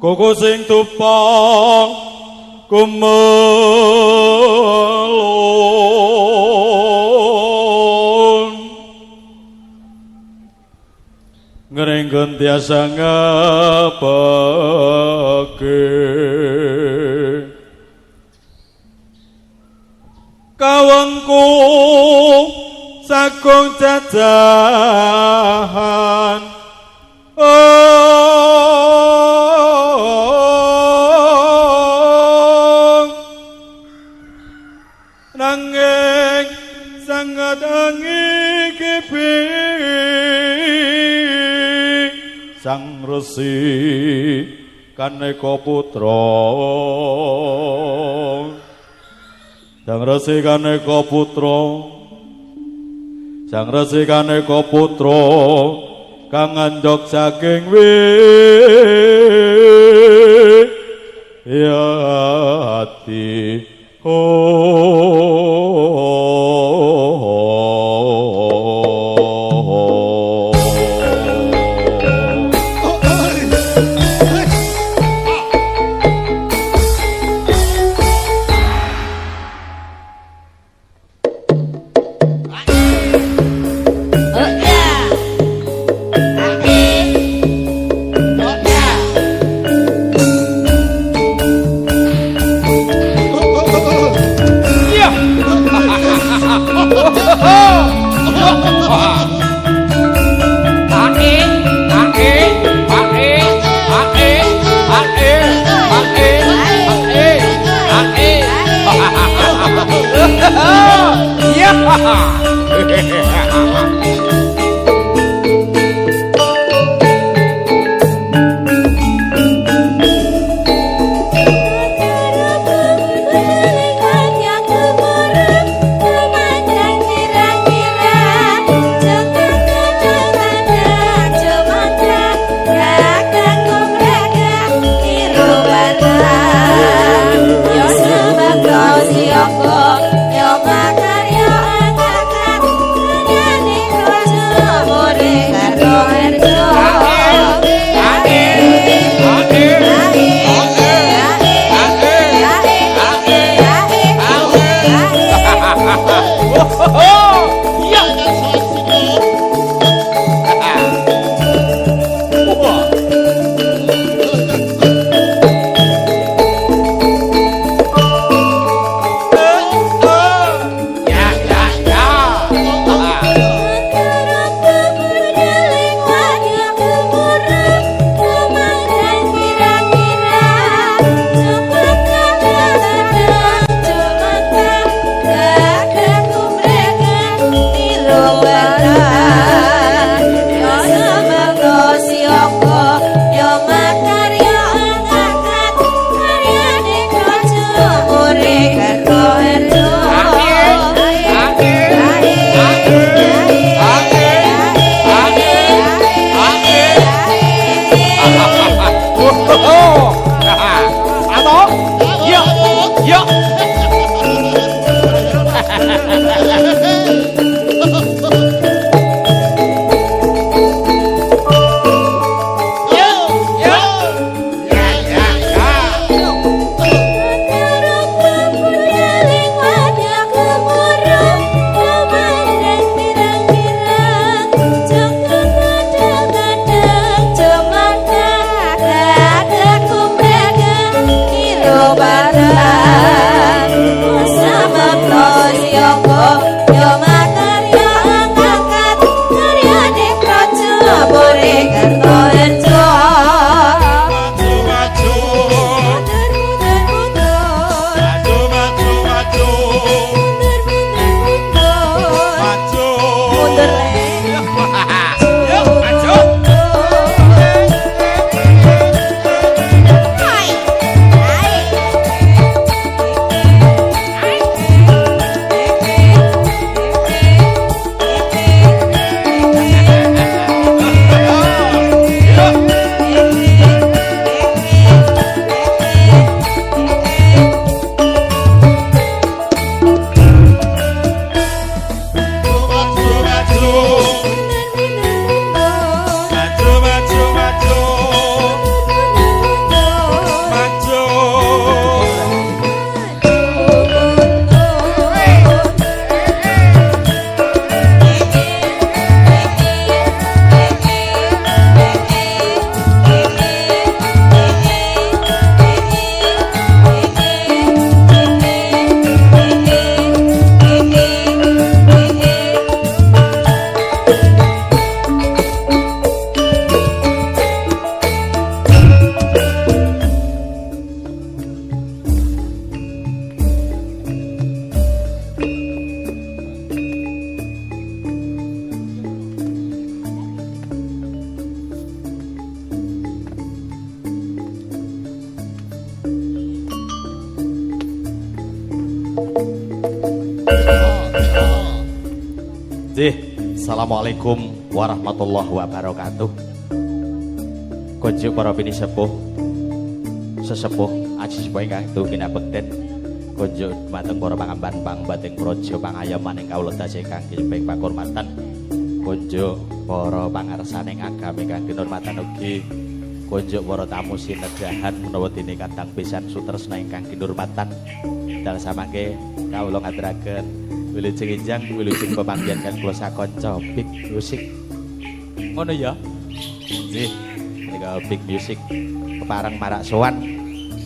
koko sing tupang kumelon ngerenggon tiasa ngapake kawengku sagung jajahan nanging sangat angin kipi sang resi kaneka putra sang resi kaneka putra kang andhok saking wiyati Maju Nggih, Assalamualaikum warahmatullahi wabarakatuh. Konjuk para bini sepuh, sesepuh, aji sepuh ingkang dugi napekten. Konjuk mateng para pangamban pang bating praja pangayoman ing kawula tasih kangge nyembah pakurmatan. Konjuk para pangarsaning agami kang kinurmatan ugi. Konjuk para tamu sinedahan menawa dene kadang pisan sutresna ingkang kinurmatan. Dal samangke kawula ngaturaken wilujeng enjang wilujeng pepanggihan kan kula sakanca Big Music. Ngono ya. Nggih, menika Big Music kepareng marak sowan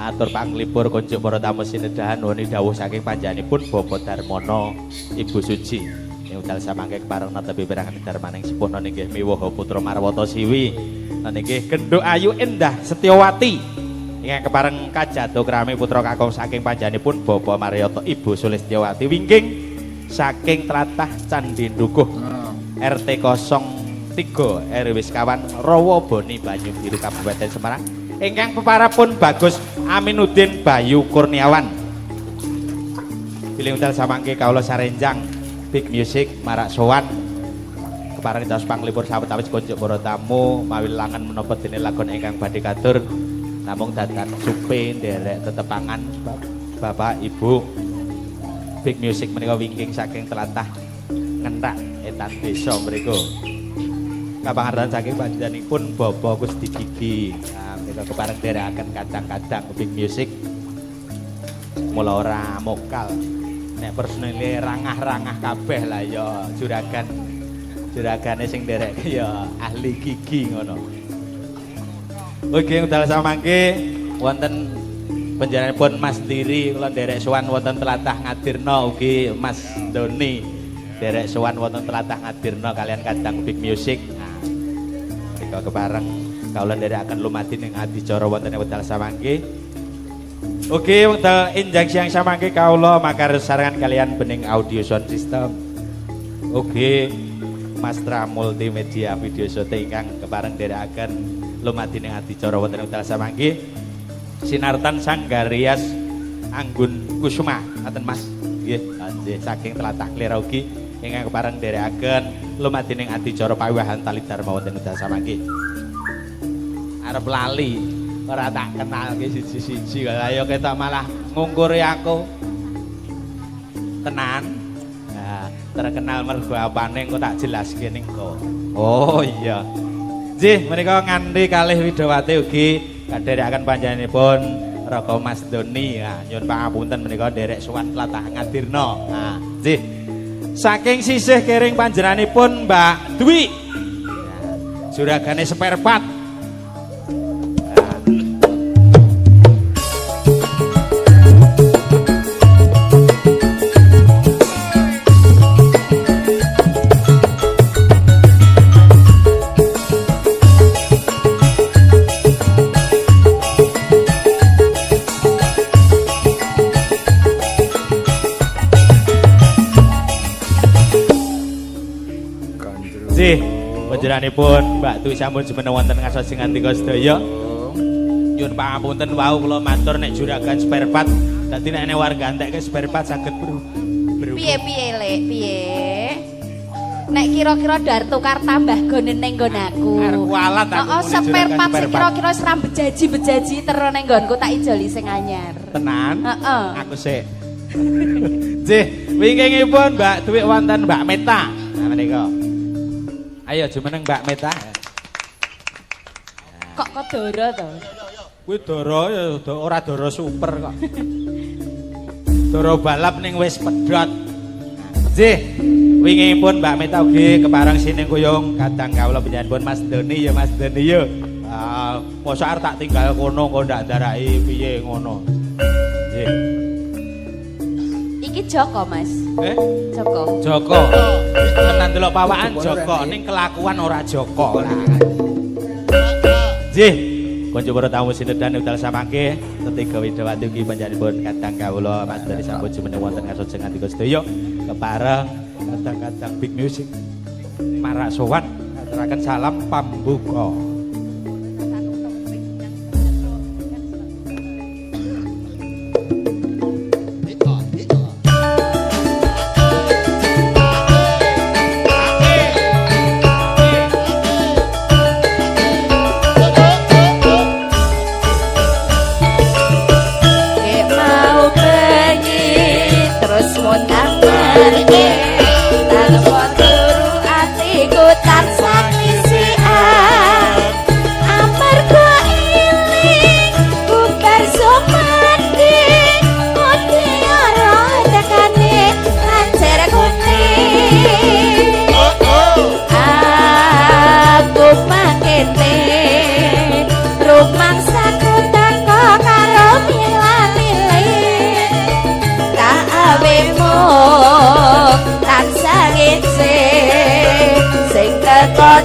atur panglipur konjuk para tamu sinedahan woni dawuh saking panjenenganipun Bapak Darmono Ibu Suci. Ing wekdal samangke kepareng netepi pirangan darmaning sepuh nggih miwaha putra Marwata Siwi. Nggih Genduk Ayu Endah Setyawati. Ingkang kepareng kajatuh krami putra kakung saking panjenenganipun Bapak Marioto Ibu Sulistyawati wingking saking tlatah Candi Ndukuh RT 03 RW Sekawan Rawaboni Banyu Biru Kabupaten Semarang ingkang peparapun Bagus Aminuddin Bayu Kurniawan. Bilih wekdal samangke kawula sarenjang Big Music marak sowan kepareng dados panglipur sawetawis konjuk para tamu mawi langan menapa dene lagon ingkang badhe katur namung dadan supe nderek tetepangan Bapak Ibu. Big Music menika wingking saking tlatah Ngentak Etan Desa mriku. Kapangartan saking panjenenganipun Bapak Gusti Gigi. Nah, menika kepareng nderekaken kadang-kadang Big Music. Mula ora mokal. Nek personile rangah-rangah kabeh lah ya juragane sing nderek ya ahli gigi ngono. Oke, udal samangke wonten panjenenganipun Mas Diri kula nderek sowan wonten tlatah Ngadirna ugi Mas Doni nderek sowan wonten tlatah Ngadirna kalian kadang Big Music. Nah, menika kepareng kawula nderekaken lumadhi ing adicara wonten wekdal samangke. Oke, wekdal enjang siang samangke kawula makarsarengan kalian bening audio sound system. Oke, Mastra Multimedia Video Shooting ingkang kepareng nderekaken lumadhi ing adicara wonten wekdal samangke. Sinartan Sanggarias Anggun Kusuma ngaten Mas nggih saking tlatah Klera ugi ingkang kepareng nderekaken lumadhi ing adicara pawiwahan tali dharma wonten wekdal samangke. Arep lali ora tak kenalke siji-siji kaya ketok malah ngungkuri aku. Tenan. Nah, terkenal mergo apane engko tak jelaske ning kok. Oh iya. Nggih menika nganti kalih Widawati ugi kadherekaken panjenenganipun Raga Mas Doni. Nah, nyuwun pangapunten menika nderek sowan tlatah Ngadirna. Nah, nggih. Saking sisih kering panjenenganipun Mbak Dwi. Nah, juragane spare part. Panjenenganipun Mbak Dwi sampun jumeneng wonten ngasos sing ngantika sedaya. Nyuwun pangapunten wau kula matur nek juragan spare part. Dadi nek ana warga entekke spare part saged piye-piye Lek, piye? Nek kira-kira dar tukar tambah gone ning nggon aku. Arep kualat aku. Heeh, spare part sing kira-kira wis ra bejaji-bejaji terus ning nggonku tak ijoli sing anyar. Tenan? Heeh. Aku sik. Nggih, wingkingipun Mbak Dwi wonten Mbak Meta. Nah menika. Ayo jumeneng Mbak Meta. Kok doro to? Kuwi doro ya ora doro super kok. Doro balap ning wis pedhot. Nggih, wingipun Mbak Meta ugi kepareng sining kuyung kadang kawula panjenenganipun Mas Doni ya Mas Doni ya. Ah, mosok arep tak tinggal kono kok ndak daraki piye ngono. Nggih. Iki Joko, Mas. Joko. Joko. Tenan delok pawakan Joko ning kelakuan ora Joko lah. Nggih. Konco para tamu sinedan wekdal samangke Tetiga Widawati ugi panjenenganipun kadang kawula Mas Doni sampun jumeneng wonten ngasos sing ngantika sedaya kepareng kadang-kadang Big Music marak sowan ngaturaken salam pambuka.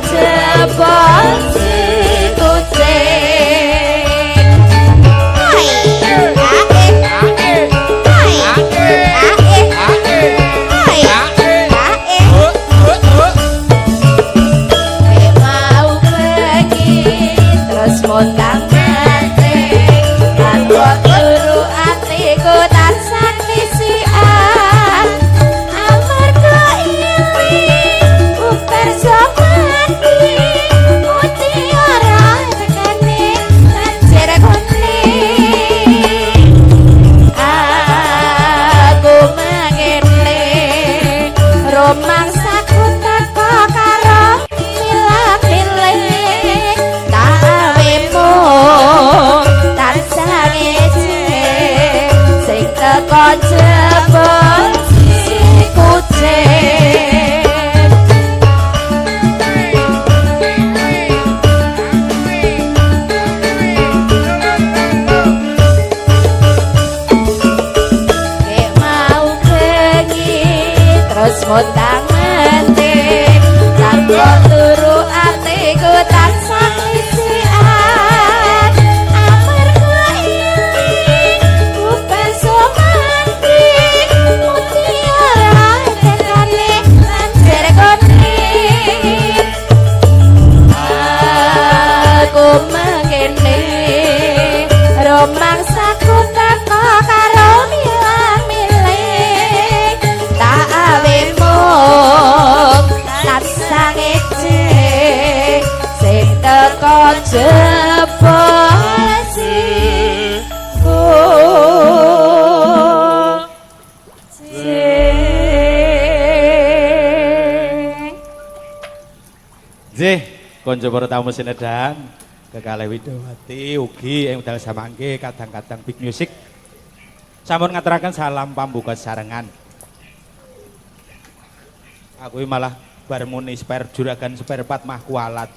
jebol si kucing. Hai, mau pergi terus mondang manting, lan kok turu atiku tansah kisian. Amarga iri uper somati, mutiara tekane lanjir kuning. Aku mengene romangsaku teko karo milih-milih, tawemu tansah ngece sing teko jebol si kucing. Kek mau bengi terus mondang manting, lan kok turu atiku tansah kisian. Amarga iri upen somanti, mutiara tekane lanjir kuning. Aku mengene romangsaku teko karo milih-milih, tak awemu tansah ngece sing teko jebol si kucing. Nggih, konco para tamu sinedan, kekalih Widawati ugi ing wekdal samangke kadang-kadang Big Music sampun ngaturaken salam pambuka sarengan. Aku iki malah bar muni spare juragan spare part mah kualat.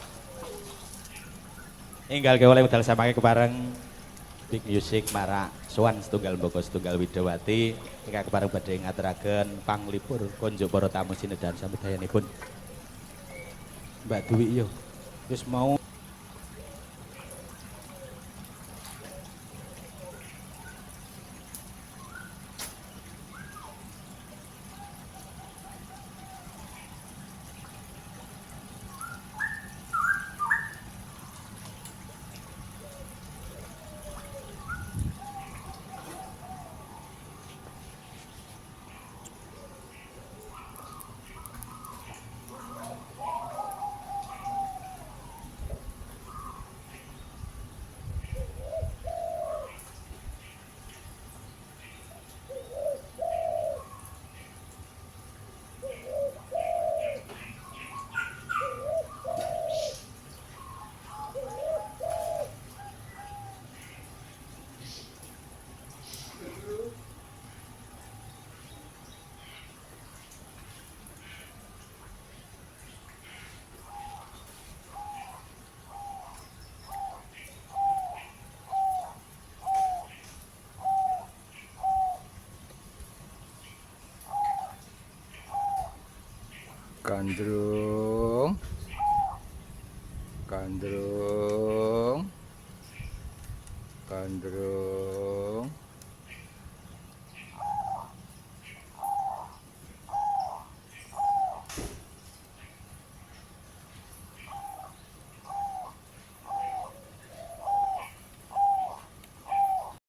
Enggal oleh wekdal samangke kepareng Big Music marak sowan setunggal mboko setunggal Widawati ingkang kepareng badhe ngaturaken panglipur konco para tamu sinedan sambedayanipun. Mbak Dwi yo wis mau Gandrung, gandrung, gandrung.